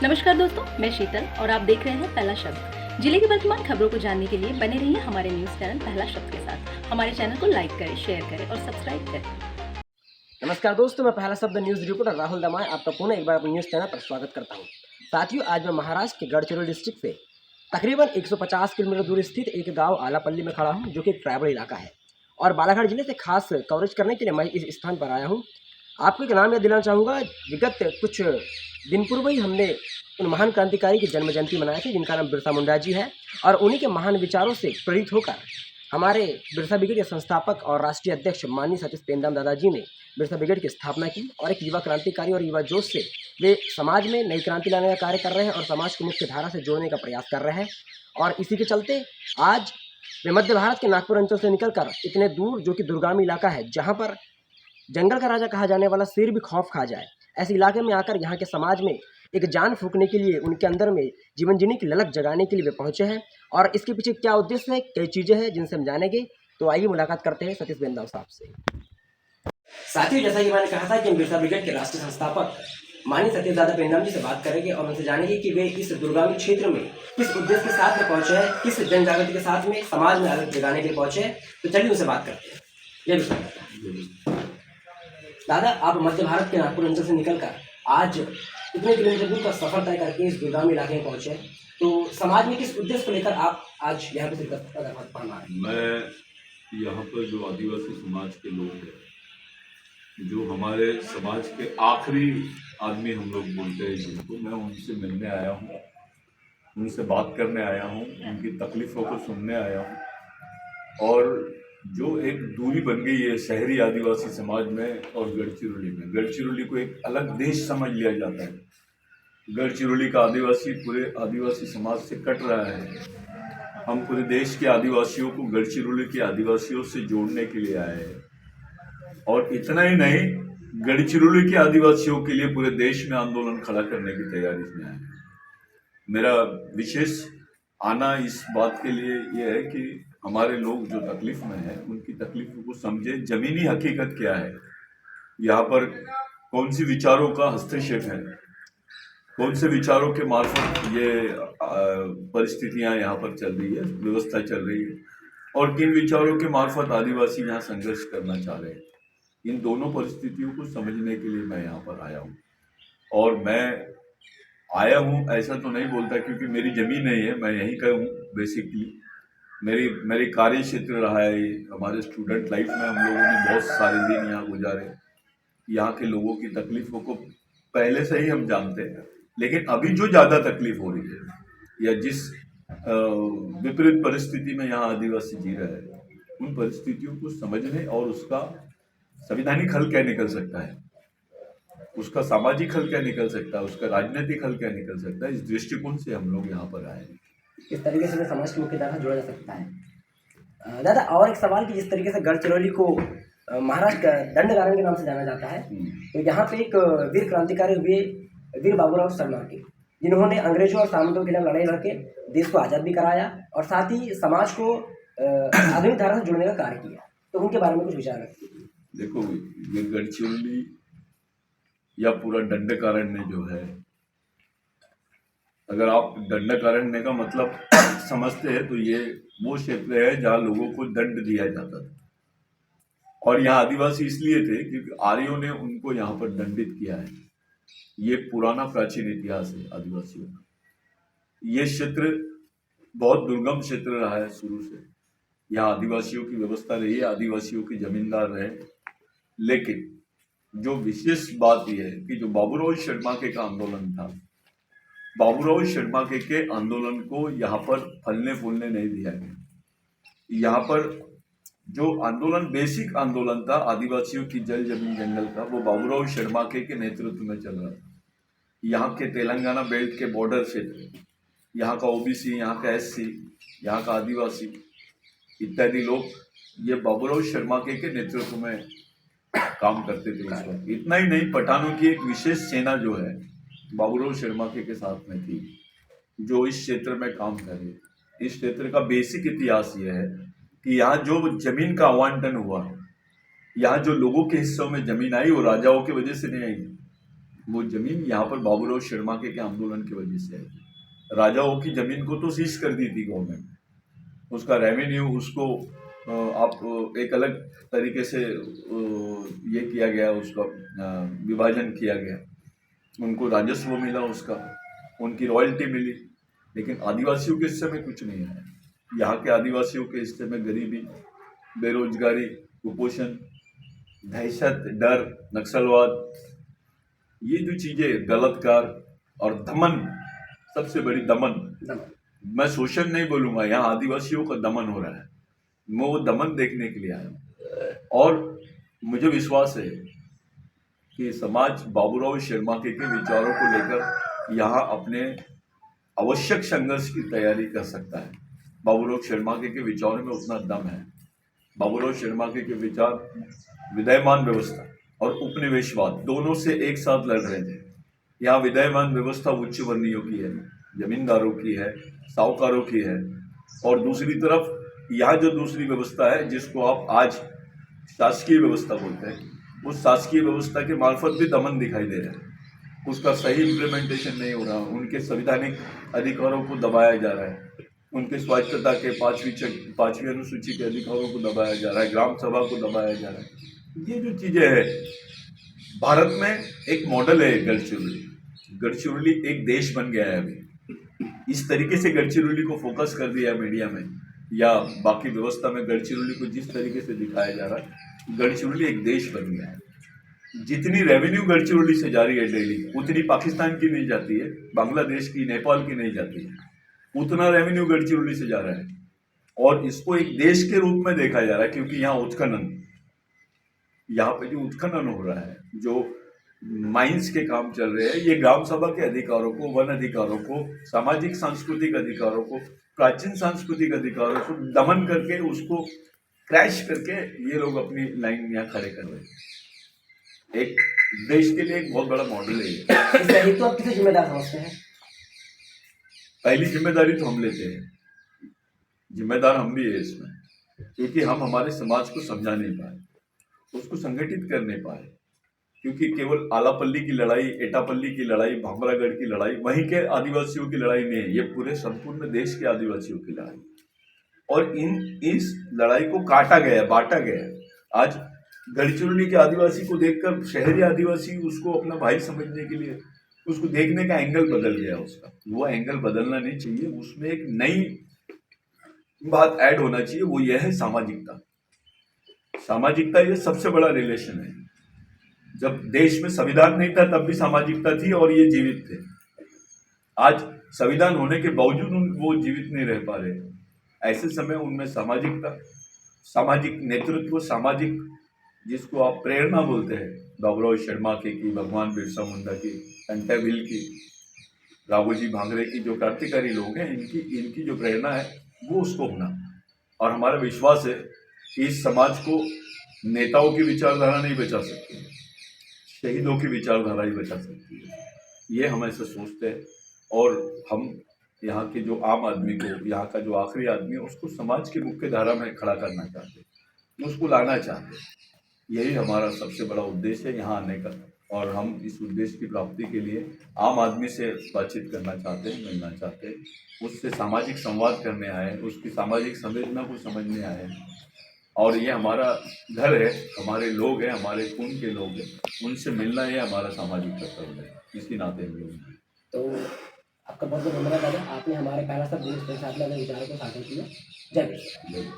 नमस्कार दोस्तों, मैं शीतल और आप देख रहे हैं पहला शब्द। जिले की वर्तमान खबरों को जानने के लिए बने रहिए हमारे न्यूज चैनल पहला शब्द के साथ। हमारे चैनल को लाइक करें, शेयर करें और सब्सक्राइब करें। नमस्कार दोस्तों, मैं पहला शब्द न्यूज रिपोर्टर राहुल दमाय आपका पुनः एक बार अपने न्यूज चैनल पर स्वागत करता हूं। साथियों, आज मैं महाराष्ट्र के गढ़चिरोली डिस्ट्रिक्ट से तकरीबन 150 किलोमीटर दूर स्थित एक गांव आलापल्ली में खड़ा हूं, जो कि एक ट्राइबल इलाका है और बालाघाट जिले से खास कवरेज करने के लिए मैं इस स्थान पर आया हूं। आपको एक नाम याद दिलाना चाहूँगा। विगत कुछ दिन पूर्व ही हमने उन महान क्रांतिकारी की जन्म जयंती मनाई थी, जिनका नाम बिरसा मुंडा जी है, और उन्हीं के महान विचारों से प्रेरित होकर हमारे बिरसा ब्रिगेड के संस्थापक और राष्ट्रीय अध्यक्ष माननीय सतीश पेंदाम दादाजी ने बिरसा ब्रिगेड की स्थापना की और एक युवा क्रांतिकारी और युवा जोश से वे समाज में नई क्रांति लाने का कार्य कर रहे हैं और समाज को मुख्य धारा से जोड़ने का प्रयास कर रहे हैं। और इसी के चलते आज वे मध्य भारत के नागपुर अंचल से निकलकर इतने दूर, जो कि दुर्गामी इलाका है, जहाँ पर जंगल का राजा कहा जाने वाला शेर भी खौफ खा जाए, ऐसे इलाके में आकर यहाँ के समाज में एक जान फूंकने के लिए, उनके अंदर में जीवन जीने की ललक जगाने के लिए वे पहुंचे हैं। और इसके पीछे क्या उद्देश्य है, कई चीज़ें हैं जिनसे हम जानेंगे। तो आइए मुलाकात करते हैं सतीश पेंदाम साहब से। साथियों, जैसा कि मैंने कहा था कि हम बिरसा ब्रिगेड के राष्ट्रीय संस्थापक माननीय सतीश दादा पेंदाम जी से बात करेंगे और उनसे जानेंगे कि वे इस दुर्गामी क्षेत्र में किस उद्देश्य के साथ में पहुंचे हैं, किस जन जागृति के साथ में समाज में अलग जगाने के लिए पहुंचे हैं। तो चलिए उनसे बात करते हैं। जय दादा, आप मध्य भारत के नागपुर अंचल से निकलकर आज इतने किलोमीटर दूर का सफर तय करके इस दुर्गामी इलाके में पहुंचे, तो समाज में किस उद्देश्य को लेकर आप आज यहाँ पे शिरकत फरमा रहे हैं? मैं यहाँ पर जो आदिवासी समाज के लोग हैं, जो हमारे समाज के आखिरी आदमी हम लोग बोलते हैं जिनको, मैं उनसे मिलने आया हूँ, उनसे बात करने आया हूँ, उनकी तकलीफ़ों को सुनने आया हूँ। और जो एक दूरी बन गई है शहरी आदिवासी समाज में और गढ़चिरौली में, गढ़चिरौली को एक अलग देश समझ लिया जाता है। गढ़चिरौली का आदिवासी पूरे आदिवासी समाज से कट रहा है। हम पूरे देश के आदिवासियों को गढ़चिरौली के आदिवासियों से जोड़ने के लिए आए हैं। और इतना ही नहीं, गढ़चिरौली के आदिवासियों के लिए पूरे देश में आंदोलन खड़ा करने की तैयारी में आए हैं। मेरा विशेष आना इस बात के लिए यह है कि हमारे लोग जो तकलीफ में हैं, उनकी तकलीफों को समझे। जमीनी हकीकत क्या है, यहाँ पर कौन सी विचारों का हस्तक्षेप है, कौन से विचारों के मार्फत ये परिस्थितियां यहाँ पर चल रही है, व्यवस्था चल रही है, और किन विचारों के मार्फत आदिवासी यहाँ संघर्ष करना चाह रहे हैं। इन दोनों परिस्थितियों को समझने के लिए मैं यहाँ पर आया हूँ। और मैं आया हूँ ऐसा तो नहीं बोलता क्योंकि मेरी जमीन नहीं है, मैं यहीं का हूँ। बेसिकली मेरी कार्य क्षेत्र रहा है। हमारे स्टूडेंट लाइफ में हम लोगों ने बहुत सारे दिन यहाँ गुजारे। यहाँ के लोगों की तकलीफों को पहले से ही हम जानते हैं, लेकिन अभी जो ज़्यादा तकलीफ हो रही है या जिस विपरीत परिस्थिति में यहाँ आदिवासी जी रहे हैं, उन परिस्थितियों को समझने और उसका संवैधानिक हल क्या निकल सकता है, उसका सामाजिक हल क्या निकल सकता है, उसका राजनीतिक हल क्या निकल सकता है, इस दृष्टिकोण से हम लोग यहाँ पर आए हैं। किस तरीके से समाज की मुख्यधारा जोड़ा जा सकता है। दादा, और एक सवाल कि जिस तरीके से गढ़चिरौली को महाराष्ट्र का दंडकारण्य के नाम से जाना जाता है, तो यहाँ पे एक वीर क्रांतिकारी हुए वीर बाबूराव शर्माके, जिन्होंने अंग्रेजों और सामंतों के खिलाफ लड़ाई लड़के देश को आज़ाद भी कराया और साथ ही समाज को आधुनिक धारा से जोड़ने का कार्य किया। तो उनके बारे में कुछ विचार रखिए। देखो, ये गढ़चिरौली या पूरा दंडकारण्य जो है, अगर आप दंडकारण्य का मतलब समझते हैं तो ये वो क्षेत्र है जहाँ लोगों को दंड दिया जाता था। और यहाँ आदिवासी इसलिए थे क्योंकि आर्यों ने उनको यहाँ पर दंडित किया है। ये पुराना प्राचीन इतिहास है आदिवासियों का। ये क्षेत्र बहुत दुर्गम क्षेत्र रहा है शुरू से। यहाँ आदिवासियों की व्यवस्था रही है, आदिवासियों के जमींदार रहे। लेकिन जो विशेष बात यह है कि जो बाबूराव शर्माके का आंदोलन था, बाबूराव शर्माके के आंदोलन को यहाँ पर फलने फूलने नहीं दिया गया। यहाँ पर जो आंदोलन, बेसिक आंदोलन था आदिवासियों की जल जमीन जंगल का, वो बाबूराव शर्माके के नेतृत्व में चल रहा था। यहाँ के तेलंगाना बेल्ट के बॉर्डर क्षेत्र, यहाँ का ओबीसी, यहाँ का एससी, यहाँ का आदिवासी इत्यादि लोग ये बाबूराव शर्माके के नेतृत्व में काम करते थे उस वक्त। इतना ही नहीं, पठानों की एक विशेष सेना जो है बाबूराव शर्माके के साथ में थी, जो इस क्षेत्र में काम कर रही है। इस क्षेत्र का बेसिक इतिहास ये है कि यहाँ जो जमीन का आवंटन हुआ, यहाँ जो लोगों के हिस्सों में जमीन आई, वो राजाओं की वजह से नहीं आई, वो जमीन यहाँ पर बाबूराव शर्मा के आंदोलन की वजह से है। राजाओं की जमीन को तो सीज कर दी थी गवर्नमेंट, उसका रेवेन्यू उसको आप एक अलग तरीके से ये किया गया, उसका विभाजन किया गया, उनको राजस्व मिला, उसका उनकी रॉयल्टी मिली। लेकिन आदिवासियों के हिस्से में कुछ नहीं है। यहाँ के आदिवासियों के हिस्से में गरीबी, बेरोजगारी, कुपोषण, दहशत, डर, नक्सलवाद, ये जो चीजें, बलात्कार और दमन, सबसे बड़ी दमन, मैं शोषण नहीं बोलूंगा, यहाँ आदिवासियों का दमन हो रहा है। मैं वो दमन देखने के लिए आया हूँ और मुझे विश्वास है कि समाज बाबूराव शर्मा के विचारों को लेकर यहाँ अपने आवश्यक संघर्ष की तैयारी कर सकता है। बाबूराव शर्मा के विचारों में उतना दम है। बाबूराव शर्मा के विचार विद्यमान व्यवस्था और उपनिवेशवाद दोनों से एक साथ लड़ रहे थे। यहाँ विद्यमान व्यवस्था उच्च वर्णीयों की है, जमींदारों की है, साहूकारों की है, और दूसरी तरफ यहाँ जो दूसरी व्यवस्था है जिसको आप आज शासकीय व्यवस्था बोलते हैं, उस शासकीय व्यवस्था के मार्फत भी दमन दिखाई दे रहा है। उसका सही इम्प्लीमेंटेशन नहीं हो रहा, उनके संवैधानिक अधिकारों को दबाया जा रहा है, उनके स्वायत्तता के पांचवी अनुसूची के अधिकारों को दबाया जा रहा है, ग्राम सभा को दबाया जा रहा है। ये जो चीजें है, भारत में एक मॉडल है गढ़चिरौली। गढ़चिरौली एक देश बन गया है अभी। इस तरीके से गढ़चिरौली को फोकस कर दिया मीडिया में या बाकी व्यवस्था में गढ़चिरौली को जिस तरीके से दिखाया जा रहा है, गढ़चिरौली एक देश बन गया है। जितनी रेवेन्यू गढ़चिरौली से जा रही है डेली, उतनी पाकिस्तान की नहीं जाती है, बांग्लादेश की, नेपाल की नहीं जाती है, उतना रेवेन्यू गढ़चिरौली से जा रहा है। और इसको एक देश के रूप में देखा जा रहा है, क्योंकि यहाँ उत्खनन, यहाँ पे जो उत्खनन हो रहा है, जो माइंस के काम चल रहे हैं, ये ग्राम सभा के अधिकारों को, वन अधिकारों को, सामाजिक सांस्कृतिक अधिकारों को, प्राचीन सांस्कृतिक अधिकारों को दमन करके, उसको क्रैश करके ये लोग अपनी लाइन यहाँ खड़े कर रहे हैं। एक देश के लिए एक बहुत बड़ा मॉडल है ये। तो आप किसे जिम्मेदार समझते हैं? पहली जिम्मेदारी तो हम लेते हैं, जिम्मेदार हम भी है इसमें, क्योंकि हम हमारे समाज को समझा नहीं पाए, उसको संगठित कर नहीं पाए। क्योंकि केवल आलापल्ली की लड़ाई, एटापल्ली की लड़ाई, भामरागढ़ की लड़ाई वहीं के आदिवासियों की लड़ाई नहीं है, ये पूरे संपूर्ण देश के आदिवासियों की लड़ाई। और इस लड़ाई को काटा गया, बांटा गया। आज गढ़चिरौली के आदिवासी को देखकर शहरी आदिवासी उसको अपना भाई समझने के लिए, उसको देखने का एंगल बदल गया उसका। वो एंगल बदलना नहीं चाहिए, उसमें एक नई बात ऐड होना चाहिए, वो यह है सामाजिकता। सामाजिकता ये सबसे बड़ा रिलेशन है। जब देश में संविधान नहीं था तब भी सामाजिकता थी और ये जीवित थे। आज संविधान होने के बावजूद वो जीवित नहीं रह पा रहे। ऐसे समय उनमें सामाजिकता, सामाजिक नेतृत्व, सामाजिक, जिसको आप प्रेरणा बोलते हैं, बाबूराव शर्मा की, भगवान बिरसा मुंडा की, कंटेबिल की, राघोजी भांगरे की, जो क्रांतिकारी लोग हैं, इनकी जो प्रेरणा है वो उसको होना। और हमारा विश्वास है कि इस समाज को नेताओं की विचारधारा नहीं बचा सकती, शहीदों की विचारधारा ही बचा सकती है। ये हम ऐसा सोचते हैं और हम यहाँ के जो आम आदमी को, यहाँ का जो आखिरी आदमी है, उसको समाज की मुख्य धारा में खड़ा करना चाहते हैं, उसको लाना चाहते हैं। यही हमारा सबसे बड़ा उद्देश्य है यहाँ आने का। और हम इस उद्देश्य की प्राप्ति के लिए आम आदमी से बातचीत करना चाहते हैं, मिलना चाहते हैं, उससे सामाजिक संवाद करने आए, उसकी सामाजिक संवेदना को समझने आए। और ये हमारा घर है, हमारे लोग हैं, हमारे खून के लोग हैं, उनसे मिलना ये हमारा सामाजिक कर्तव्य है, इसी नाते हम लोग हैं। तो आपका बहुत बहुत धन्यवाद दादा, आपने हमारे पहला सब न्यूज़ के साथ में अपने विचारों को साझा किया। जय हिंद।